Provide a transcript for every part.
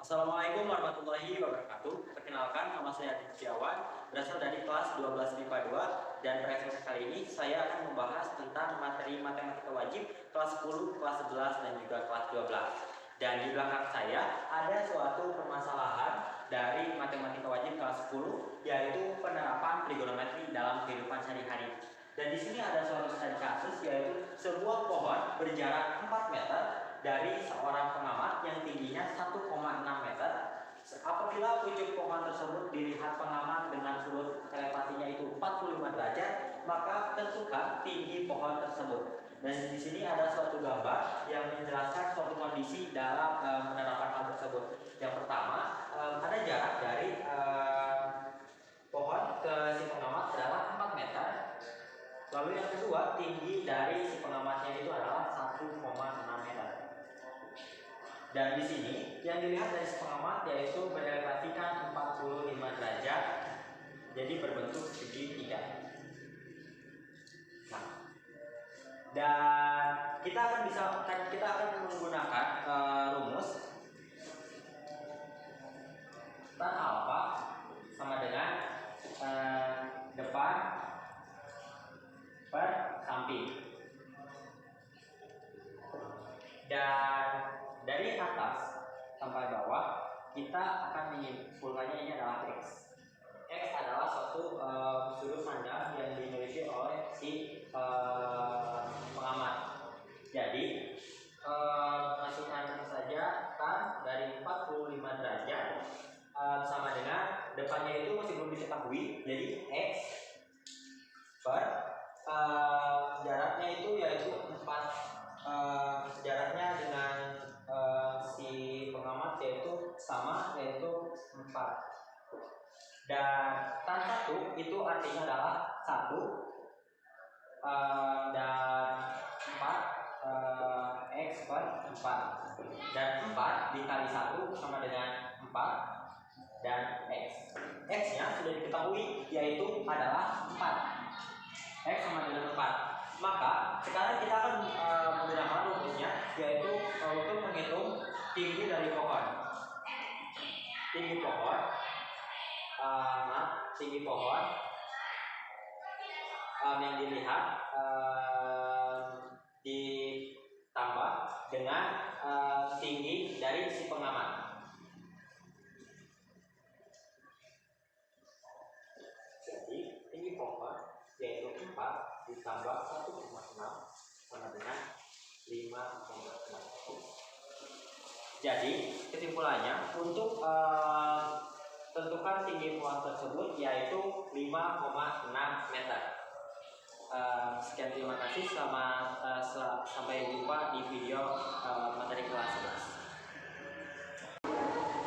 Assalamualaikum warahmatullahi wabarakatuh. Perkenalkan, nama saya Adi Setiawan, berasal dari kelas 12 MIPA 2, dan pada kesempatan kali ini saya akan membahas tentang materi matematika wajib kelas 10, kelas 11, dan juga kelas 12. Dan di belakang saya ada suatu permasalahan dari matematika wajib kelas 10, yaitu penerapan trigonometri dalam kehidupan sehari-hari. Dan di sini ada suatu studi kasus, yaitu sebuah pohon berjarak 4 meter dari seorang pengamat yang tingginya 1,6 meter. Apabila pucuk pohon tersebut dilihat pengamat dengan sudut elevasinya itu 45 derajat, maka tentukan tinggi pohon tersebut. Dan di sini ada suatu gambar yang menjelaskan suatu kondisi dalam penerapan hal tersebut. Yang pertama, ada jarak dari pohon ke si pengamat adalah 4 meter. Lalu yang kedua, tinggi dari si pengamatnya itu adalah 1,6 meter. Dan di sini yang dilihat dari si pengamat yaitu berelevasikan 45 derajat, jadi berbentuk segitiga. Nah, dan kita akan menggunakan rumus tan alfa sama dengan depan per samping. Dan dari atas sampai bawah kita akan menyimpulkannya ini adalah X. X adalah suatu sudut pandang yang dimiliki oleh si pengamat. Jadi masukkan saja tan dari 45 derajat sama dengan depannya itu masih belum diketahui, jadi X per jaraknya itu yaitu 4, jaraknya dengan si pengamat yaitu sama, yaitu 4. Dan tan 1 itu artinya adalah 1, dan 4 X per 4, dan 4 dikali 1 sama dengan 4 dan X. X nya sudah diketahui yaitu adalah 4. X sama dengan 4. Maka sekarang kita akan menggunakan rumusnya, yaitu untuk menghitung tinggi dari pohon. Tinggi pohon yang dilihat ditambah dengan tinggi dari si pengamat. Jadi tinggi pohon yaitu 4 ditambah 1,6 sama dengan 5,6. Jadi kesimpulannya, untuk tentukan tinggi pohon tersebut yaitu 5,6 meter. Sekian, terima kasih, sampai jumpa di video materi kelas 11.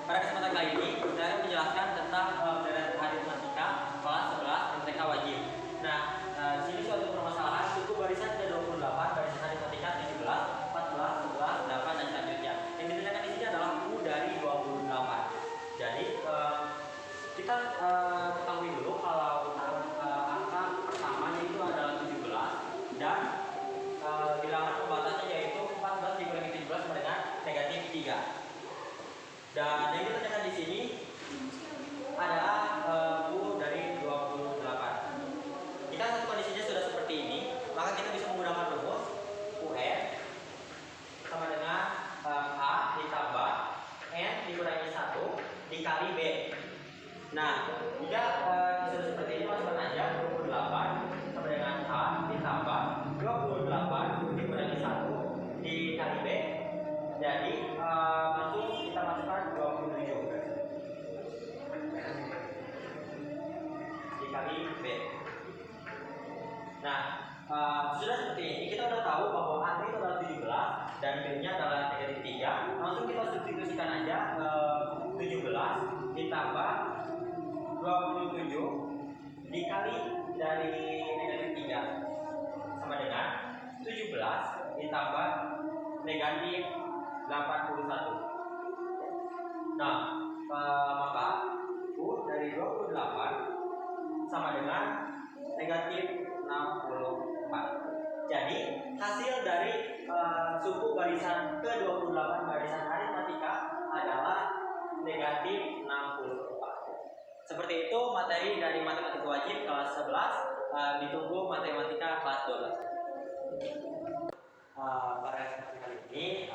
Pada kesempatan kali ini saya akan menjelaskan tentang pembelajaran aritmatika kelas 11 MTK wajib. Nah, di sini suatu permasalahan suku barisan ada 28, barisan aritmatika 17, 14, 11, 8 dan selanjutnya. Yang ditanyakan di sini adalah U dari 28. Jadi kita ketahui dulu kalau angka pertamanya itu adalah 17 dan bilangan pembatasnya yaitu 14 dikurangi 17 sama dengan negatif 3. Dan yang ditanyakan di sini adalah U dari 28. Jika satu kondisinya sudah seperti ini, maka kita bisa menggunakan rumus UN sama dengan A ditambah N dikurangi 1 dikali B. Nah, jika sudah seperti ini, masukkan aja 28 sama dengan A ditambah 28 dikurangi 1 dikali B. Jadi kita masukkan 27 dikali B. Nah, sudah seperti ini, kita sudah tahu bahwa A itu adalah 17 dan B-nya adalah negatif 3. Langsung kita substitusikan aja 17 ditambah 27 dikali dari negatif 3 sama dengan 17 ditambah negatif 81. Nah, maka U dari 28 sama dengan negatif 64. Jadi hasil dari suku barisan ke-28 barisan aritmatika adalah negatif 64. Seperti itu materi dari matematika wajib kelas 11. Ditunggu matematika kelas 12. Pada kesempatan kali ini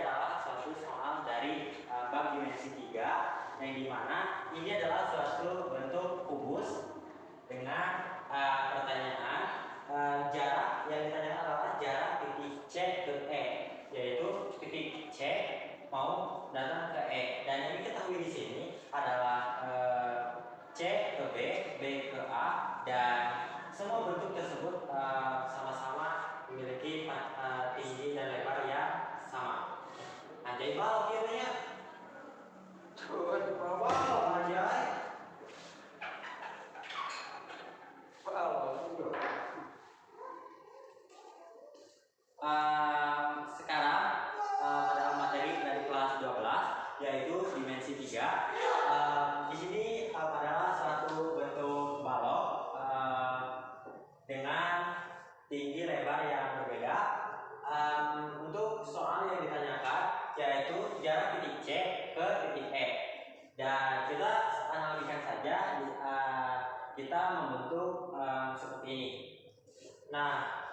adalah suatu soal dari bab dimensi 3, yang dimana ini adalah suatu bentuk kubus dengan pertanyaan jarak yang ditanyakan adalah jarak titik C ke E, yaitu titik C mau datang ke E, dan yang diketahui di sini adalah C ke B, B ke A, dan semua bentuk tersebut sama-sama memiliki tinggi dan lebar yang sama. Anjay bal kiranya. Wow, anjay. Sekarang pada materi dari kelas 12 yaitu dimensi 3. Di sini adalah suatu bentuk balok dengan tinggi lebar yang berbeda. Untuk soal yang ditanyakan yaitu jarak titik C ke titik E, dan kita analogikan saja kita membentuk seperti ini. Nah,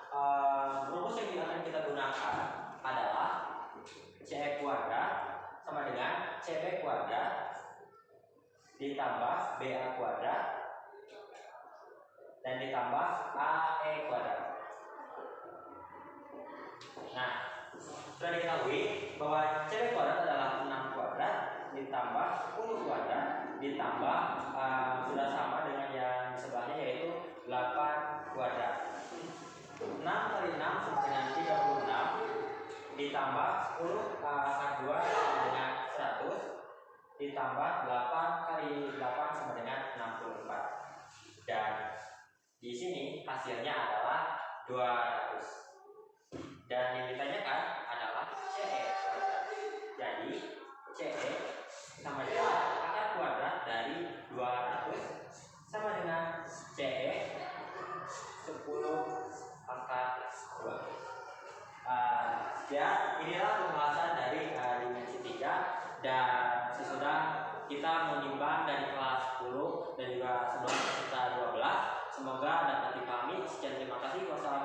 rumus yang akan kita gunakan adalah CE kuadrat sama dengan CB kuadrat ditambah BA kuadrat dan ditambah AE kuadrat. Nah, sudah diketahui bahwa CB kuadrat adalah 6 kuadrat ditambah 10 kuadrat ditambah sudah sama dengan yang sebelahnya yaitu 8 kuadrat. 6 kali 6 sama dengan 36 ditambah 10 kali 2 sama dengan 100 ditambah 8 kali 8 sama dengan 64, dan di sini hasilnya adalah 200, dan yang ditanyakan adalah CE kuadrat. Jadi CE sama dengan akar kuadrat dari 200 sama dengan CE 10 akar 2. Ya, inilah pembahasan dari dimensi 3, dan sesudah kita menimbang dari kelas 10 dan juga 11 serta 12. Semoga dapat dipahami. Sekian, terima kasih. Wassalamualaikum.